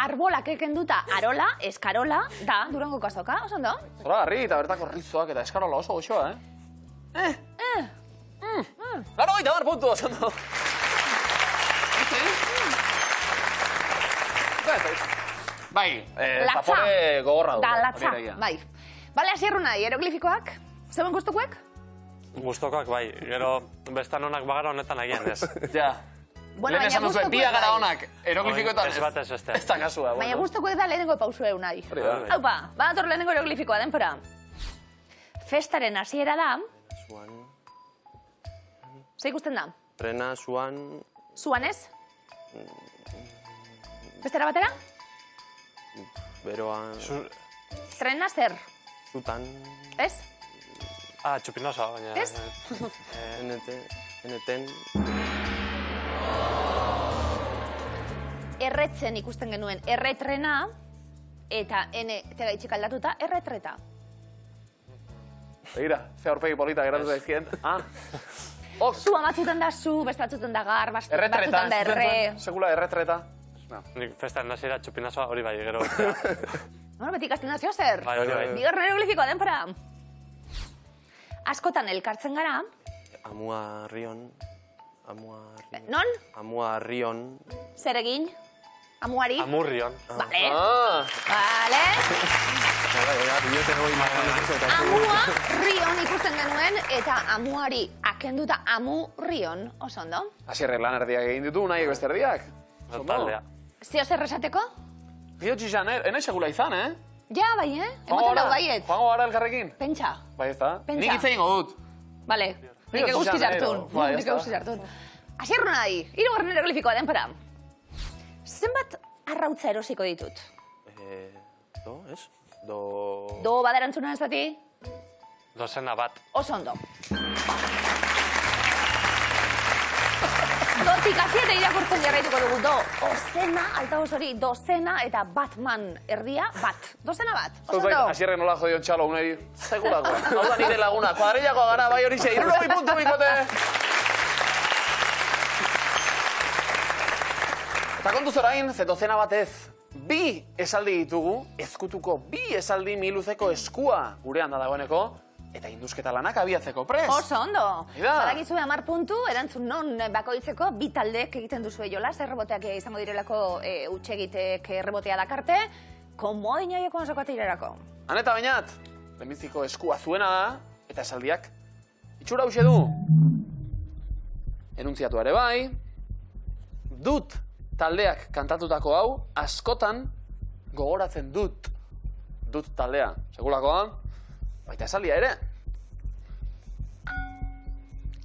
arbolak ekenduta arola, eskarola, da, Durangoko azoka, oso ondo? Zora garri eta bertako rizoak eta eskarola oso goxoa, Laro gaita bar puntu, oso ondo. Bai, zapore gogorra du. Da, latza, bai. Bale, asierru nahi, eroglifikoak? Zeuen gustukoek? Gustokoak bai, gero bestan onak bagara honetan agian ez. Ja. Bueno, Lehen esan duzu, bia gara honak, eroglifikoetan Ez bat ez beste. Ez da kasua. Baina gustukoek da lehenengo pausu egun nahi. Hori da. Haupa, badator lehenengo eroglifikoa denpora. Festaren hasiera da, Zuan. ze ikusten da? Trena, zuan. Zuan ez? Bestera batera? Beroan. Trena zer? Zutan. Ez? Txupinosa, baina... Ez? Eneten. Erretzen ikusten genuen erretrena, eta ene tegaitxik aldatuta, erretreta. Begira, ze aurpegi polita geratu zaizkien. Zua batzuten da zu, beste batzuten da gar, Erretreta. batzutan da erre. Sekula erretreta. Nik festan nasiera txupinazoa hori bai, gero. Bueno, beti ikasten nazio zer? Bai, hori bai. Bigarren eroglifikoa denpora. Askotan elkartzen gara. Amuarrion. Non? Amuarrion. Zer egin? Amuari? Amurrion. Vale. Ah, Vale. Amua Amua. rion ikusten genuen, eta amuari akenduta amu rion. Oso ondo. Asierrek lan erdiak egin ditu, nahiek beste erdiak. Oso ondo. Taldea. Zio zer esateko? Gio txixan, ene segula izan, Ja, bai, Emoten dau baiet. Joango gara elkarrekin? Pentsa. Bai, ez da? Pentsa. Nik hitz egingo dut. Vale. Nik Rio eguzki de Janeiro. sartun. Bai, Nik ez da. eguzki sartun. Asierro nahi, hirugarren eroglifikoa denpora. Zenbat arrautza erosiko ditut? Do, ez? Do... Do baderantzuna ez dati? Dozena bat. Oso ondo. Dotik aziete irakurtzen jarraituko dugu. Do, ozena, altaboz hori, dozena eta Batman erdia, bat. Dozena bat, oso Zuzait, ondo. asierrek nola jodion txalo, unai, segulako. Hau da nire laguna, kuadrillakoa gara, bai hori xe, 60 puntu bikote. Eta kontuz orain, ze dozena batez, bi esaldi ditugu, ezkutuko bi esaldi miluzeko eskua gurean da dagoeneko, eta indusketa lanak abiatzeko prest. Oso ondo. Ida. Badakizue 10 puntu, erantzun non bakoitzeko, bi taldek egiten duzue jolas, erreboteak izango direlako utxegitek errebotea dakarte, komodina joko anzoko atirerako. Aneta bainat, lehenbiziko eskua zuena da, eta esaldiak itxura hauxe du. Enuntziatu ere bai, dut taldeak kantatutako hau, askotan gogoratzen dut. Dut taldea, segulakoa, baita esaldia ere.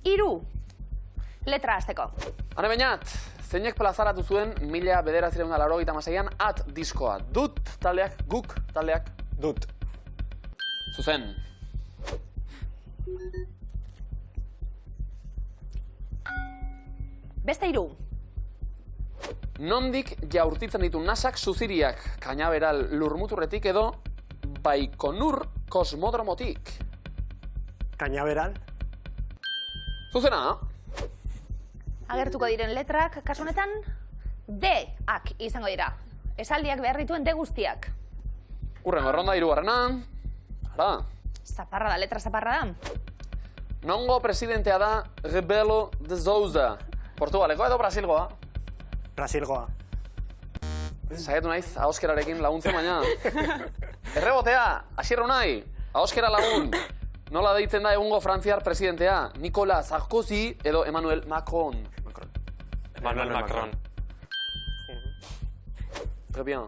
3. Letra hasteko. Hane bainat, zeinek plazaratu zuen 1986an at diskoa. Dut taldeak, guk taldeak, dut. Zuzen. Beste 3. Nondik jaurtitzen ditu nasak zuziriak, Kañaberal lurmuturretik edo Baikonur kosmodromotik. Cañaveral. Zuzena, Agertuko diren letrak, kasu honetan, D-ak izango dira. Esaldiak behar dituen D guztiak. urrengo erronda, hirugarrena. Ara, Zaparra da, letra zaparra da. nongo presidentea da Rebelo de Sousa. Portugaleko edo Brasilgoa. Brasilgoa. Saiatu naiz, ahoskerarekin laguntzen baina. Errebotea, asierro nahi, ahoskera lagun. Nola deitzen da egungo frantziar presidentea? Nicolas Sarkozy edo Emmanuel Macron. Emmanuel Macron. Très bien.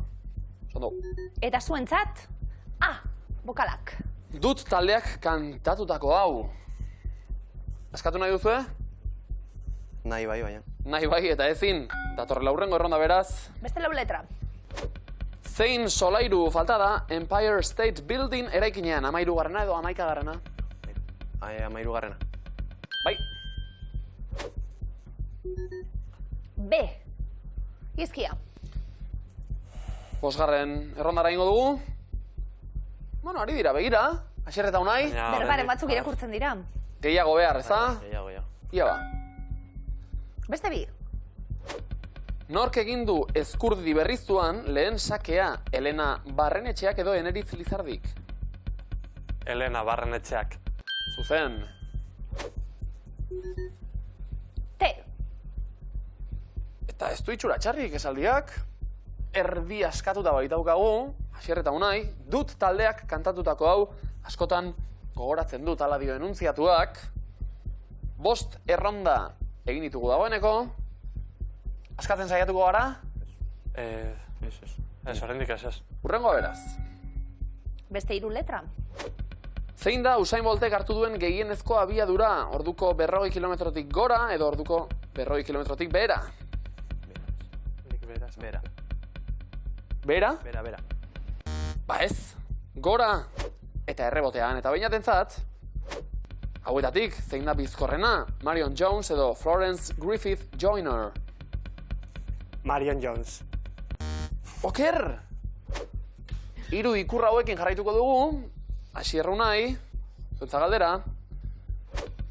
Sondo. Eta zuentzat, A, bokalak. Dut taldeak kantatutako hau. Askatu nahi duzue? Nahi bai, baina. Nahi bai eta ezin. Datorrela hurrengo erronda beraz. Beste 4 letra. Zein solairu falta da Empire State Building eraikinean, 13garrena edo 11garrena? 13garrena. Bai. B, izkia. 5garren errondara ingo dugu. Bueno, ari dira, begira. Asier eta Unai. Baina, Berbaren oraindik, batzuk irakurtzen dira. Gehiago behar, ez da? Gehiago. Ia ba. Beste 2. Nork egin du ezkurdi berriztuan lehen sakea Elena Barrenetxeak edo Eneritz Lizardik? Elena Barrenetxeak. Zuzen. T, Eta ez du itxura txarrik esaldiak. Erdi askatuta baitaukagu, Asier eta Unai, dut taldeak kantatutako hau, askotan gogoratzen dut ala dio enuntziatuak. 5 erronda egin ditugu dagoeneko. Askatzen saiatuko gara, Ez, oraindik ez. hurrengo beraz. beste 3 letra. Zein da Usain Boltek hartu duen gehienezko abiadura, orduko 40 kilometrotik gora edo orduko 40 kilometrotik behera? Bera. Behera? Bera. Ba ez, gora eta errebotean eta bainatentzat, hauetatik zein da bizkorrena, Marion Jones edo Florence Griffith Joyner. Marion Jones. Oker! 3 ikur hauekin jarraituko dugu, Asier Unai, zuentza galdera.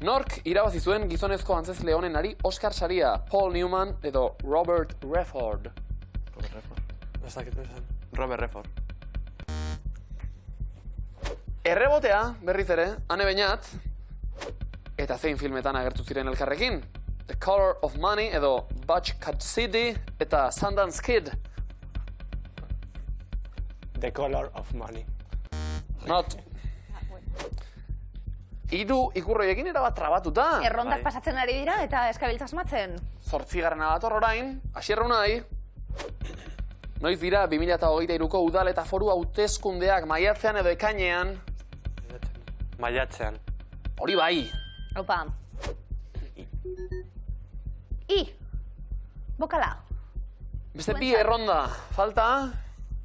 Nork irabazi zuen gizonezko antzezle honenari Oscar saria, Paul Newman edo Robert Redford? Ez dakit esan. Robert Redford. Errebotea, berriz ere, Ane Beñat, eta zein filmetan agertu ziren elkarrekin. The Color of Money edo Butch Cassidy eta Sundance Kid. The Color of Money. Not. Hiru ikurroiekin erabat trabatuta. Errondak pasatzen ari dira eta eskabiltza asmatzen. 8. dator orain, Asier Unai. Noiz dira 2023ko udal eta foru hauteskundeak maiatzean edo ekainean. Maiatzean. Hori bai. Opa. Bokala. Beste bi erronda. Falta,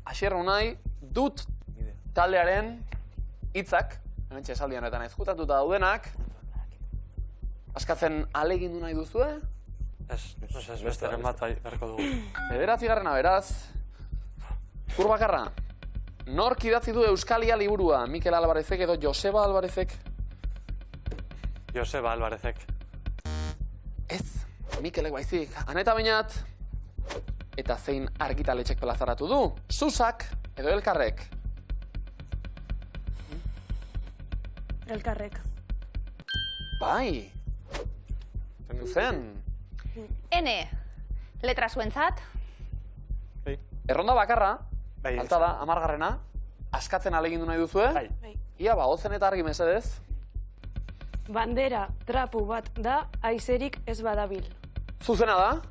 Asier Unai, dut taldearen hitzak, hementxe esaldi honetan ezkutatuta daudenak, askatzen ahalegindu nahi duzue? Ez, besteren bat beharko dugu. 9. beraz, Ikur bakarra. Nork idatzi du Euskalia liburua? Mikel Alvarezek edo Joseba Alvarezek? Joseba Alvarezek. Ez, Mikelek baizik. Aneta Beñat. Eta zein argitaletxek plazaratu du? Susak edo Elkarrek? Elkarrek. Bai. Zendu zen. N. Letra zuentzat. Erronda bakarra, Bai, alta da, 10. Askatzen ahalegindu nahi duzue? Bai. Ia ozen eta argi mesedez. Bandera trapu bat da, aizerik ez badabil. Zuzena da?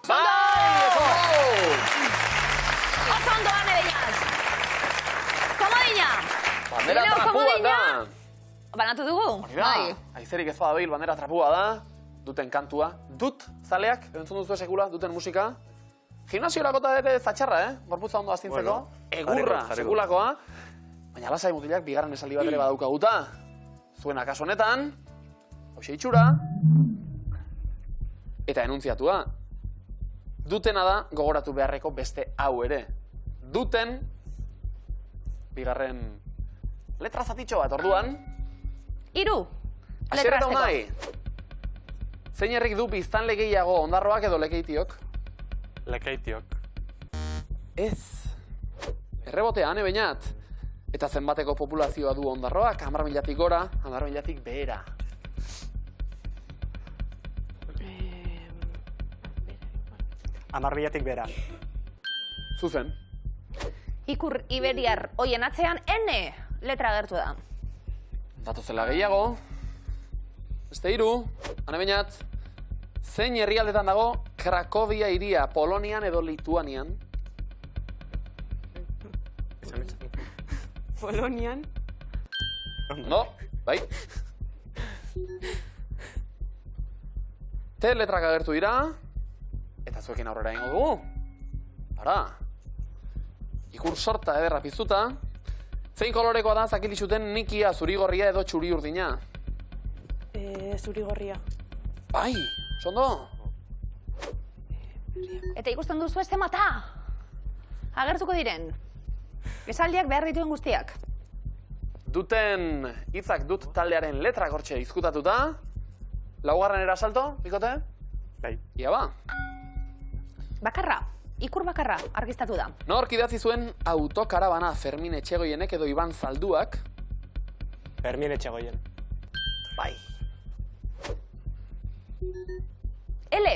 Bai! Oso ondo, Ane Beñat. Komodina. Bandera Gero, trapu bat da. Banatu dugu? Hori da, aizerik ez badabil, bandera trapua da. Duten kantua. Dut, zaleak, entzun duzu sekula, duten musika. Gimnasiorako eta dete zatxarra, Gorputza ondo astintzeko. Egurra, jarriko. sekulakoa. Baina lasai mutilak, bigarren esaldi bat ere badaukaguta. Zuena kaso honetan, hoxe itxura, eta enuntziatua. Dutena da, gogoratu beharreko beste hau ere. Duten, bigarren letra zatitxo bat, orduan. 3. Asier Letra eta azteko. Unai. Zein herrik du biztanle gehiago, Ondarroak edo Lekeitiok? Lekeitiok. Ez. Errebotea, Ane Beñat. Eta zenbateko populazioa du Ondarroak? 10.000-tik gora, 10.000-tik behera. Amarbiatik bera. Zuzen. Ikur iberiar hoien atzean N. Letra agertu da. Datozela gehiago. Beste 3, Ane Beñat. Zein herrialdetan dago Krakovia hiria, Polonian edo Lituanian? Polonian. No, bai. T letrak agertu dira. Eta zuekin aurrera ingo dugu. Para. Ikur sorta ederra piztuta. Zein kolorekoa da zakilixuten nikia, zurigorria edo txuri urdina? Zurigorria. Bai, sondo. Eta ikusten duzu ez mata. Agertuko diren. Esaldiak behar dituen guztiak. Duten hitzak dut taldearen letrak hortxe izkutatuta. Laugarren erasalto, bikote? Bai. Ia ba. Bakarra. Ikur bakarra argiztatu da. Nork idatzi zuen autokarabana Fermin Etxegoienek edo Iban Zalduak? Fermin Etxegoien. Bai. L.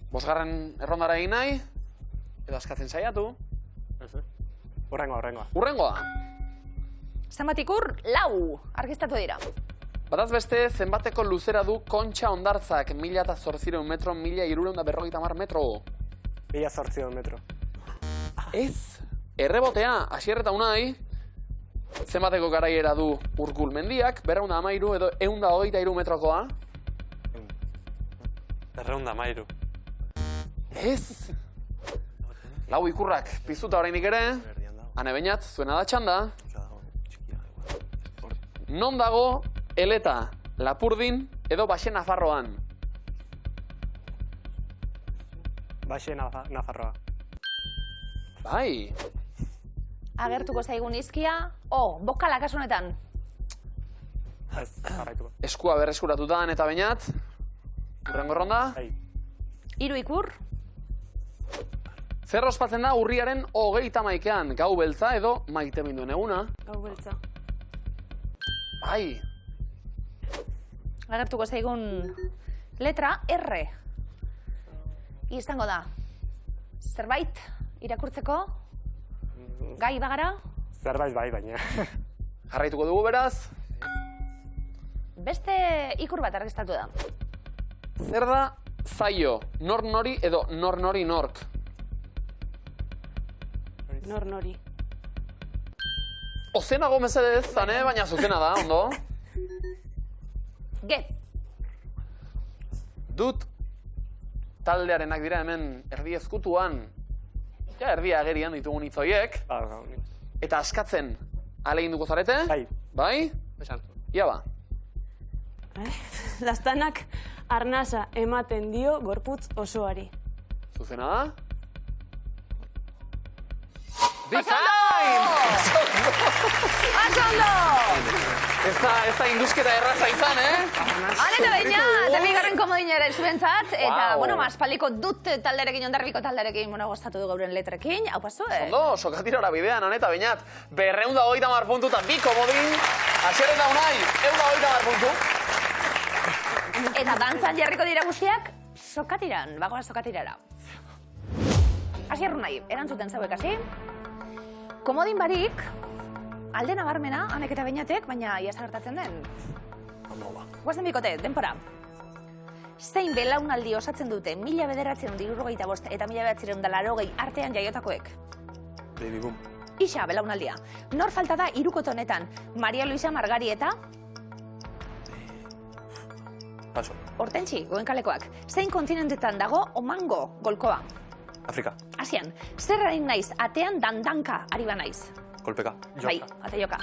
Bosgarren errondara egin nahi, edo askatzen saiatu. Urrengoa. Urrengoa. Zenbat ikur? 4. Argiztatu dira. Bataz beste, zenbateko luzera du Kontxa Hondartzak, 1.800 metro, 1.350 metro. 1.800 metro. Ez. Errebotea, Asier eta Unai. Zenbateko garaiera du Urkul mendiak, 213 edo 123 metrokoa. 213. Ez. Lau ikurrak piztuta oraindik ere. Ane Beñat, zuena da txanda. Non dago Eleta, Lapurdin edo Baxe Nafarroan? Baxe Nafarroa. Bai. Agertuko zaigun izkia. Bokala kasu honetan. Jarraituko. Eskua berreskuratuta, Ane eta Beñat. Urrengo ronda. Bai. 3 ikur. Zer ospatzen da urriaren 31ean, gau beltza edo maite minduen eguna. Gau beltza. Bai. Agertuko zaigun letra R. Izango da. Zerbait irakurtzeko? Gai bagara? Zerbait bai, baina. Jarraituko dugu beraz. Beste ikur bat argistatu da. Zer da zaio, nor nori edo nor nori nork? Nor nori. Ozenago mesedez, zane, baina zuzena da, ondo? Ge. Dut taldearenak dira hemen erdi ezkutuan, ja, erdia agerian ditugun hitz horiek, eta askatzen ahaleginduko zarete? Bai. Bai? Ia ba. Lastanak arnasa ematen dio gorputz osoari. Zuzena da? Bikain! Atxondo! Ez da indusketa erraza izan, Eta baina, eta bigarren komodina ere zuentzat, eta, Wow. bueno, maspaldiko dut talderekin, ondarbiko talderekin, bueno, goztatu du gauren letrekin, hau pasu, Ondo, sokatirara bidean, aneta, bainat, 230 puntu eta bi komodin, Asier eta Unai, 130 puntu. Eta dantzan jarriko dira guztiak, sokatiran, bagoa sokatirara. Asier Unai, erantzuten zauek hasi. Komodin barik, alde nabarmena, hanek eta bainatek, baina ia gertatzen den. Guazen bikote, denpora. Zein belaunaldi osatzen dute 1975 eta 1980 artean jaiotakoek? Baby boom. Ixa belaunaldia. Nor falta da hirukote honetan? Maria Luisa Margarieta, Paso. Hortentsi, Goenkalekoak. Zein kontinentetan dago Omango golkoa? Afrika. Asian, zer hain naiz, atean dandanka ari ba naiz? Kolpeka. Bai, ate joka.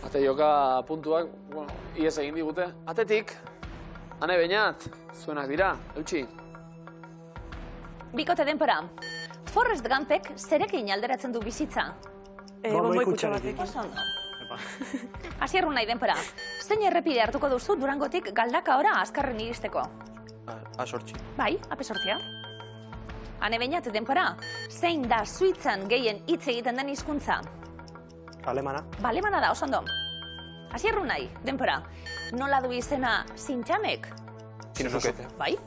Ate joka puntuak, bueno, ies egin digute. Atetik, ane bainat, zuenak dira, eutxi. Bikote denpora. Forrest Gumpek zerekin alderatzen du bizitza? Bonboi kutxa batekin. Oso ondo. Asier Unai denpora. Zein errepide hartuko duzu Durangotik Galdakaora azkarren iristeko? Asortzi. Bai, apesortzia. Ane bainat denpora. Zein da Suitzan gehien hitz egiten den hizkuntza? Alemana. Balemana da, oso ondo. Asier Unai denpora. Nola du izena Sintxamek? Sinusuke. Bai.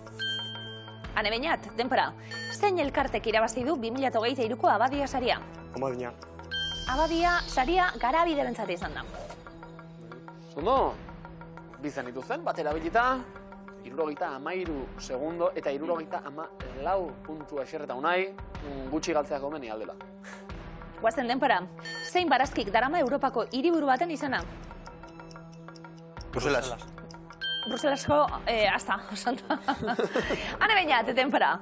Ane bainat denpora. Zein elkartek irabazi du 2023ko Abadia saria? Komodina. Abadia saria Garabiderentzat izan da. Zondo, bizen dituzten, batera bilita, 73 segundo eta 74 puntu Asier eta Unai, gutxi galtzeak omeni aldela. Guazen denpora. Zein barazkik darama Europako hiriburu baten izena? Bruselas. Bruselasko, hasta, osonta. Ane bainat, denpora.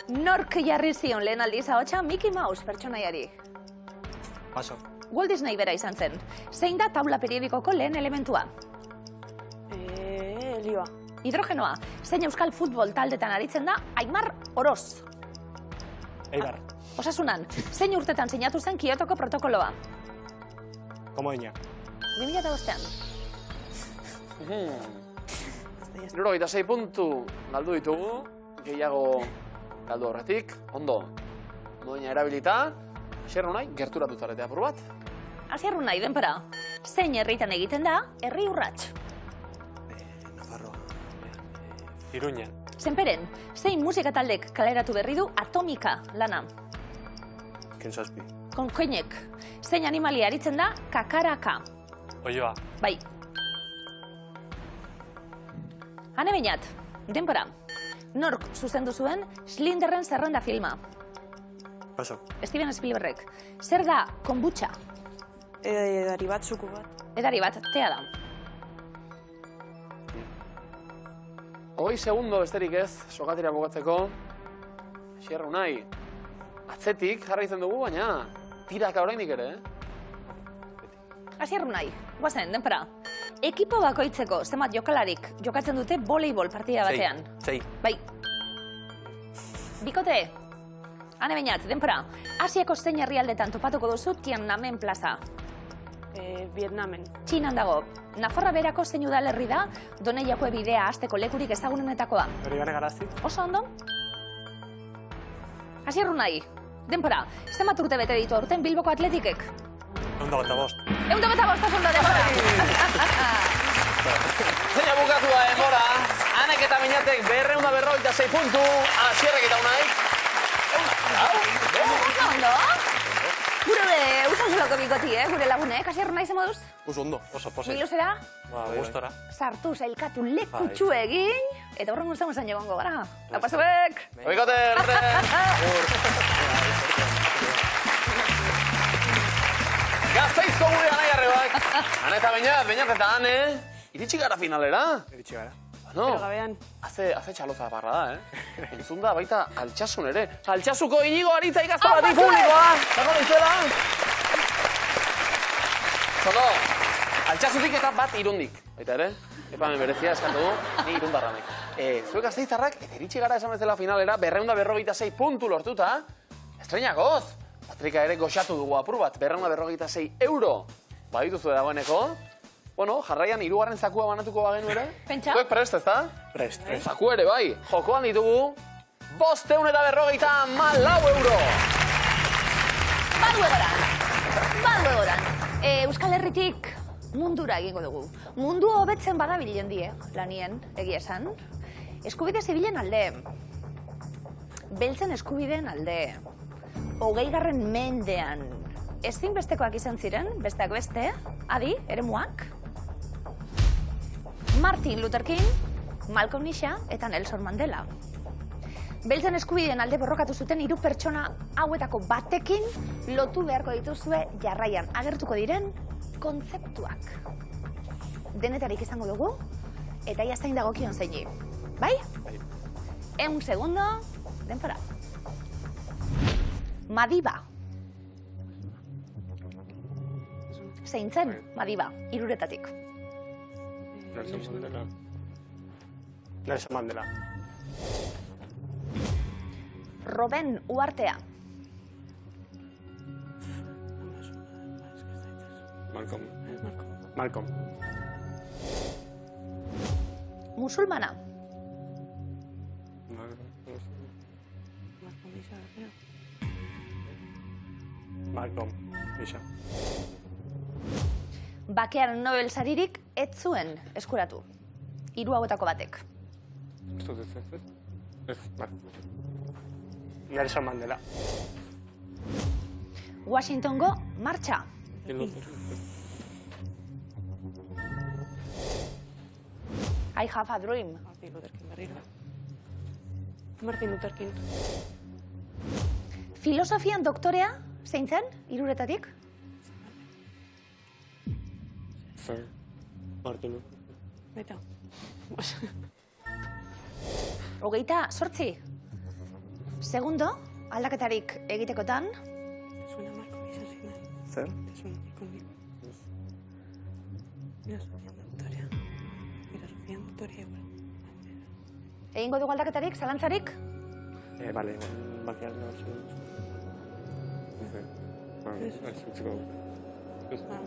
Nork jarri zion lehen aldiz ahotsa Mickey Mouse pertsonaiari? Paso. Walt Disney bera izan zen. Zein da taula periodikoko lehen elementua? Helioa. Hidrogenoa. Zein euskal futbol taldetan aritzen da Aimar Oroz? Eibar. Osasunan. Zein urtetan sinatu zen Kiotoko protokoloa? Komodina. 2005an. 76 puntu galdu ditugu, gehiago galdu horretik, ondo. Moina erabilita, Asier Unai, gerturatu zarete apur bat. Asier Unai, denpora. Zein herritan egiten da, herri urrats? Nafarroa. Iruña. Zenperen, zein musika taldek kaleratu berri du Atomika lana? Kensazpi. Konkoinek, zein animalia aritzen da kakaraka? Oioa. Bai. Ane bainat, denpora. Nork zuzendu zuen Schlinderren zerrenda filma? Paso. Steven Spielbergek. Zer da kombucha? Edari bat, zuku bat. Edari bat, tea da. 20 segundo besterik ez, sokatira bukatzeko. Asier Unai, atzetik jarraitzen dugu, baina tiraka oraindik ere, Asier Unai, guazen, denpora. Ekipo bakoitzeko zenbat jokalarik jokatzen dute voleibol partida batean? Sei. Bai. Bikote, ane bainat, denpora. Asiako zein herrialdetan topatuko duzu Tiananmen plaza? Vietnamen. Txinan dago. Nafarra berako zein udalerri da, Doneiako bidea hasteko lekurik ezagunenetakoa. Hori gane garazti. Oso ondo? Hasi nahi. Denpora, zenbat urte bete ditu aurten Bilboko Atletikek? 125. 125 ondo denpora. Zeina bukatu da denbora, Anek eta Beñatek 256 puntu, Asierrek eta Unai. Oso ondo? Gure usasuloko bikoti, gure lagunek, hasi nahi zen moduz? Oso ondo. Oso pozik. Miluzera, Gustora. sartu zailkatu lekutxu egin, eta horren guztien guztien jogongo gara. Lapasuek! Oikote, Gasteizko gure anaiarrebak. Ane eta Beñat eta Ane, iritsi gara finalera. Eritxe gara. No, Pero gabean. haze txaloza barra da, Entzun da baita Altsasun ere. Altsasuko Inigo Aritza ikazto bat publikoa. Zako leizela. Zondo, Altsasutik eta bat Irundik. Baita ere, epamen berezia eskatu du, ni Irundarranek. Zuek Gasteiztarrak, eta iritsi gara esan bezala finalera, 256 puntu lortuta. Estreinakoz. Patrika ere goxatu dugu apur bat, 256 euro. Badituzu dagoeneko. Bueno, jarraian hirugarren zakua banatuko bagenu ere. Pentsa. Zuek prest, ezta? Prest. Zaku ere, bai. Jokoan ditugu 554 euro. Badu egoran. Euskal Herritik mundura egingo dugu. Mundu hobetzen badabilen die, lanien, egia esan. Eskubide zibilen alde. Beltzen eskubideen alde. 20. mendean. Ezinbestekoak izan ziren, besteak beste, adi, eremuak. Martin Luther King, Malcolm X eta Nelson Mandela. Beltzen eskubideen alde borrokatu zuten 3 pertsona hauetako batekin lotu beharko dituzue jarraian agertuko diren kontzeptuak. Denetarik izango dugu, eta ia zain dagokion zeini. Bai? 1 segundo, denpora. Madiba. Zein zen, Madiba, 3 Nelson Mandela. Roben Uartea. Malcolm. Musulmana. Malcolm. Isa. Bakearen Nobel saririk ez zuen eskuratu. 3 hauetako batek. Nelson Mandela. Washingtongo martxa. I have a dream. Martin Luther King berriro. Martin Luther King. Filosofian doktorea, zein zen, 3 Martin. Baita. 28. Segundo, aldaketarik egitekotan, Suena Marco izan ziren. Zer? Suena conmigo. Mira, Sofía Victoria. Mira, Sofía Victoria igual. egingo dugu aldaketarik, zalantzarik? Vale, bakean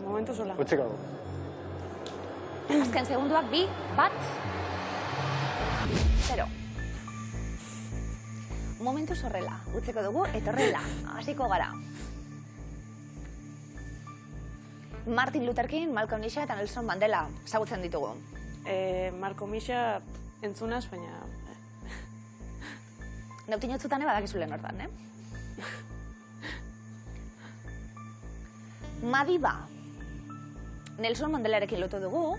Momentu sola. Utziko. Azken segunduak 2, 1, 0. Momentu horrela, utzeko dugu, eta horrela, hasiko gara. Martin Luther King, Malcolm X eta Nelson Mandela ezagutzen ditugu. Marco Misa entzunaz, baina... Neutinotzutan badakizulen hortan, Madiba. Nelson Mandelarekin lotu dugu.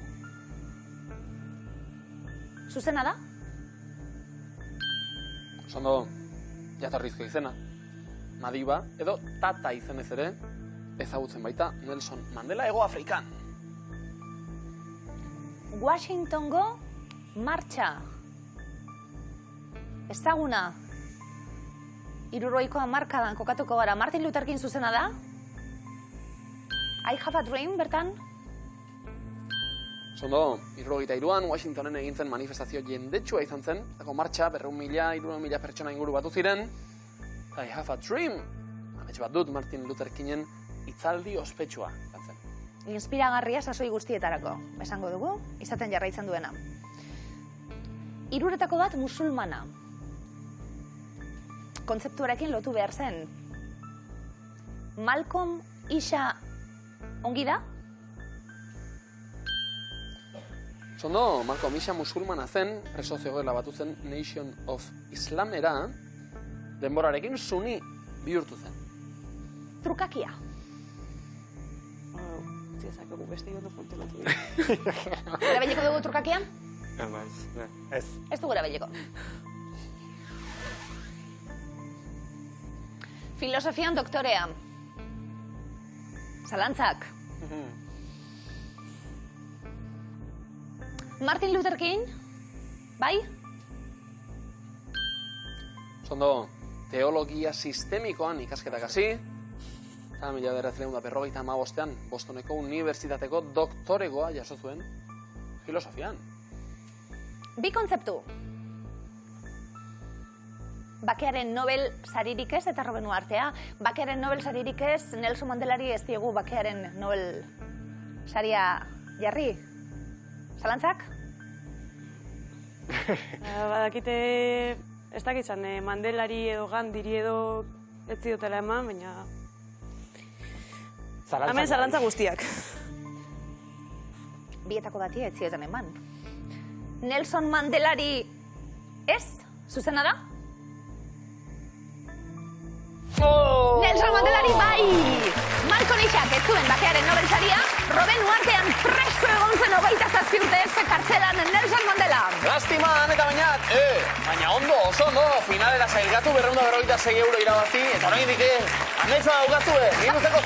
Zuzena da? Zondo, jatorrizko izena. Madiba, edo Tata izenez ere, ezagutzen baita Nelson Mandela Hego Afrikan. Washingtongo martxa. Ezaguna. 70ko hamarkadan kokatuko gara. Martin Luther King zuzena da? I have a dream, bertan? Zondo, 73an Washingtonen egin zen manifestazio jendetsua izan zen, zako martxa, 200.000 pertsona inguru batu ziren. I have a dream. Amets bat dut Martin Luther Kingen hitzaldi ospetsua izan zen. inspiragarria sasoi guztietarako, esango dugu, izaten jarraitzen duena. Hiruretako bat musulmana. Kontzeptuarekin lotu behar zen. Malcolm Isa ongi da? Zondo, Malcolm Isa musulmana zen, preso zegoela batu zen Nation of Islamera, denborarekin suni bihurtu zen. Trukakia. Ziezakegu beste jondo funtzionatu. Erabileko dugu trukakian? Ez. Ez dugu erabileko. Filosofian doktorea. Zalantzak. Martin Luther King? Bai? Zondo, teologia sistemikoan ikasketak hasi, eta 1955 Bostoneko Unibertsitateko doktoregoa jaso zuen filosofian. Bi kontzeptu. Bakearen Nobel saririk ez eta Robenu artea. Bakearen Nobel saririk ez, Nelson Mandelari ez diegu bakearen Nobel saria jarri. Zalantzak? Badakite, ez dakitzan, Mandelari edo Gandhiri edo ez ziotela eman, baina... Hemen zalantza guztiak. Bietako bati ez zioten eman. Nelson Mandelari ez? Zuzena da? Nelson Mandelari bai! Malcolm Isak ez zuen bakearen Nobel saria, Robenu artean preso egon zen 27 urte ez kartzelan Nelson Mandela. Lastima, eta bainat, baina ondo, oso ondo, finalera sailgatu 256 euro irabazi, eta orain dike, anetza daukazue, minuzeko